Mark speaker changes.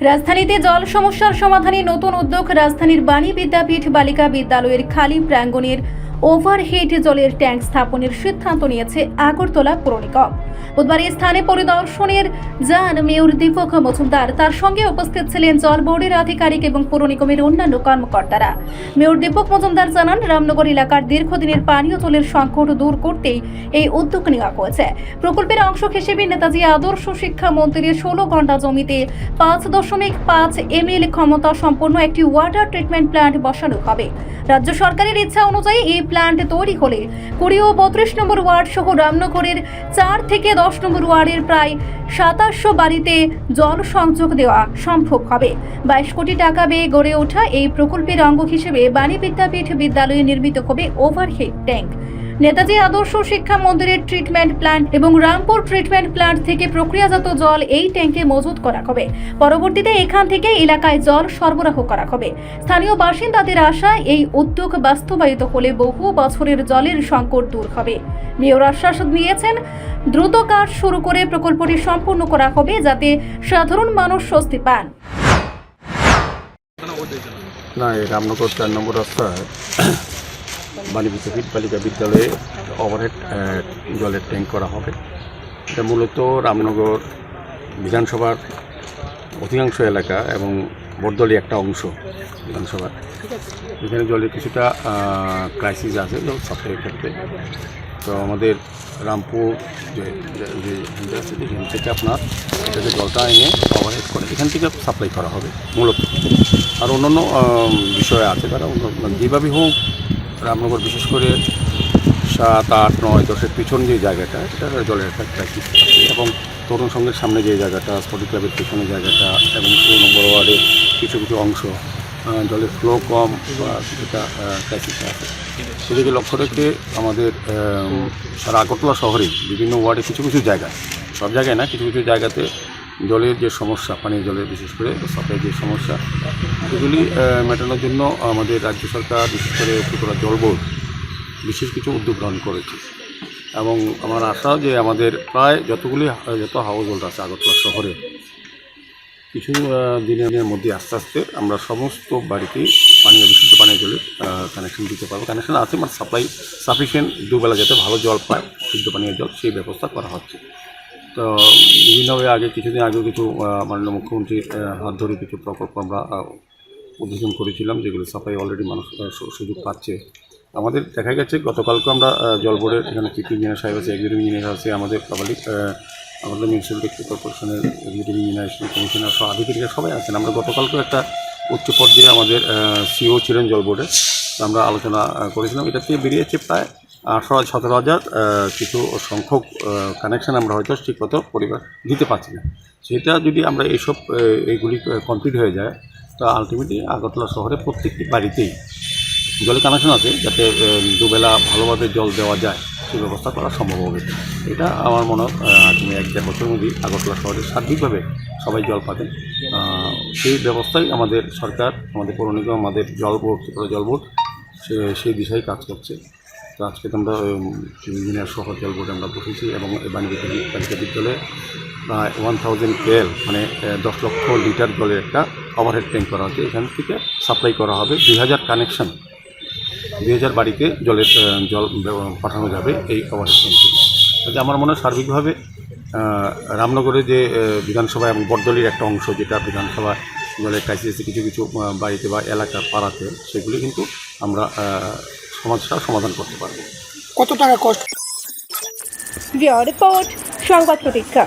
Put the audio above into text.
Speaker 1: রাজধানীতে জল সমস্যার সমাধানে নতুন উদ্যোগ। রাজধানীর বাণী বিদ্যাপীঠ বালিকা বিদ্যালয়ের খালি প্রাঙ্গণের ওভারহেড জলের ট্যাঙ্ক স্থাপনের সিদ্ধান্ত নিয়েছে আগরতলা পৌর নিগম। বুধবার এই স্থানে পরিদর্শনের যান মেয়র দীপক মজুমদার। তার সঙ্গে উপস্থিত ছিলেন জল বোর্ডের আধিকারিক এবং পৌর নিগমের অন্যান্য কর্মকর্তারা। মেয়র দীপক মজুমদার জানান, রামনগর এলাকার দীর্ঘদিনের পানীয় জলের সংকট দূর করতেই এই উদ্যোগ নেওয়া হয়েছে। প্রকল্পের অংশ হিসেবে নেতাজি আদর্শ শিক্ষা মন্দিরের 16 ঘন্টা জমিতে 5.5 ml ক্ষমতা সম্পন্ন একটি ওয়াটার ট্রিটমেন্ট প্ল্যান্ট বসানো হবে। রাজ্য সরকারের ইচ্ছা অনুযায়ী এই প্ল্যান্ট তৈরি হলে 20 ও 32 নম্বর ওয়ার্ড সহ রামনগরের 4 থেকে 10 নম্বর ওয়ার্ডের প্রায় 2700 বাড়িতে জল সংযোগ দেওয়া সম্ভব হবে। 22 কোটি টাকা ব্যয়ে গড়ে ওঠা এই প্রকল্পের অঙ্গ হিসেবে বাণী বিদ্যাপীঠ বিদ্যালয়ে নির্মিত হবে ওভারহেড ট্যাঙ্ক। নেতাজি আদর্শ শিক্ষা মন্দিরের ট্রিটমেন্ট প্ল্যান্ট এবং রামপুর ট্রিটমেন্ট প্ল্যান্ট থেকে প্রক্রিয়াজাত জল এই ট্যাঙ্কে মজুত করা হবে। পরবর্তীতে এখান থেকে এলাকায় জল সরবরাহ করা হবে। স্থানীয় বাসিন্দাদের আশা, এই উদ্যোগ বাস্তবায়িত হলে বহু বছরের জলের সংকট দূর হবে। মেয়র আশ্বাস দিয়েছেন, দ্রুত কাজ শুরু করে প্রকল্পটি সম্পূর্ণ করা হবে যাতে সাধারণ মানুষ স্বস্তি পান।
Speaker 2: না, এই রামনগর 4 নম্বর রাস্তায় বাণী বিদ্যাপীঠ বালিকা বিদ্যালয়ে ওভারহেড জলের ট্যাঙ্ক করা হবে। এটা মূলত রামনগর বিধানসভার অধিকাংশ এলাকা এবং বরদলি একটা অংশ বিধানসভার, এখানে জলের কিছুটা ক্রাইসিস আছে জল সাপ্লাইয়ের ক্ষেত্রে। তো আমাদের রামপুর যে আছে এখান থেকে আপনার এটাকে জলটা এনে ওভারহেড করে এখান থেকে সাপ্লাই করা হবে মূলত। আর অন্যান্য বিষয় আছে, তারা যেভাবে হোক রামনগর বিশেষ করে 7, 8, 9, 10-এর পিছন যে জায়গাটা এটা জলের একটা ক্রাইসিস আছে, এবং তরুণ সংঘের সামনে যে জায়গাটা, স্পোর্টিং ক্লাবের পিছনের জায়গাটা এবং 16 নম্বর ওয়ার্ডের কিছু কিছু অংশ জলের ফ্লো কম বা কিছুটা ক্রাইসিস আছে। সেদিকে লক্ষ্য রেখে আমাদের সারা আগরতলা শহরে বিভিন্ন ওয়ার্ডে কিছু কিছু জায়গায়, সব জায়গায় না, কিছু কিছু জায়গাতে জলের যে সমস্যা, পানীয় জলের বিশেষ করে সাপ্লাই যে সমস্যা, সেগুলি মেটানোর জন্য আমাদের রাজ্য সরকার বিশেষ করে ত্রিপুরা জল বোর্ড বিশেষ কিছু উদ্যোগ গ্রহণ করেছে। এবং আমার আশা যে আমাদের প্রায় যত হাউস হোল্ড আছে আগরতলা শহরে কিছু দিনের মধ্যে আস্তে আস্তে আমরা সমস্ত বাড়িতেই বিশুদ্ধ পানীয় জলের কানেকশন দিতে পারবো। কানেকশন আছে, মানে সাপ্লাই সাফিসিয়েন্ট, দুবেলা যাতে ভালো জল পায়, শুদ্ধ পানীয় জল, সেই ব্যবস্থা করা হচ্ছে। তো বিভিন্নভাবে কিছুদিন আগেও কিছু মাননীয় মুখ্যমন্ত্রীর হাত ধরে কিছু প্রকল্প আমরা উদ্বোধন করেছিলাম, যেগুলো সাপ্লাই অলরেডি মানুষ সুযোগ পাচ্ছে। আমাদের দেখা গেছে গতকালকে আমরা জল বোর্ডের এখানে চিফ ইঞ্জিনিয়ার সাহেব আছে, এক্সিকিউটিভ ইঞ্জিনিয়ার আছে, আমাদের আমাদের মিউনিসিপ্যালিটি কর্পোরেশনের এক্সিকিউটিভ ইঞ্জিনিয়ার, কমিশনার সহ আধিকারিকরা সবাই আছেন। আমরা গতকালকে একটা উচ্চ পর্যায়ে আমাদের সিও ছিলেন জল বোর্ডে, আমরা আলোচনা করেছিলাম। এটা থেকে বেরিয়েছে প্রায় 17,000 কিছু সংখ্যক কানেকশান আমরা হয়তো ঠিকমতো পরিবার দিতে পারছি না। সেটা যদি আমরা এইগুলি কমপ্লিট হয়ে যায়, তো আলটিমেটলি আগরতলা শহরে প্রত্যেকটি বাড়িতেই জলের কানেকশন আছে, যাতে দুবেলা ভালোভাবে জল দেওয়া যায় সেই ব্যবস্থা করা সম্ভব হবে। এটা আমার মনে হয় আগামী 1-1.5 বছরের মধ্যেই আগরতলা শহরে সার্বিকভাবে সবাই জল পাবেন। সেই ব্যবস্থাই আমাদের সরকার, আমাদের পৌর নিগম, আমাদের জল বোর্ড, ত্রিপুরা জল বোর্ড সেই দিশায় কাজ করছে। তো আজকে তো আমরা ইঞ্জিনিয়ার সহ জল বোর্ডে আমরা বসেছি, এবং বাণী বালিকা বিদ্যালয়ে প্রায় 1000 KL মানে 10 লক্ষ লিটার জলের একটা ওভারহেড ট্যাঙ্ক করা হচ্ছে। এখান থেকে সাপ্লাই করা হবে 2000 কানেকশন, 2000 বাড়িতে জল পাঠানো যাবে এই ওভারহেড ট্যাঙ্ক থেকে। তাতে আমার মনে হয় সার্বিকভাবে রামনগরে যে বিধানসভা এবং বরদলির একটা অংশ, যেটা বিধানসভা জলের ক্রাইসিসে কিছু কিছু বাড়িতে বা এলাকা পাড়াতে, সেগুলি কিন্তু আমরা সমস্যার সমাধান করতে পারব।
Speaker 3: কত টাকা কষ্ট?
Speaker 1: রিপোর্ট সংবাদ প্রতীক্ষা।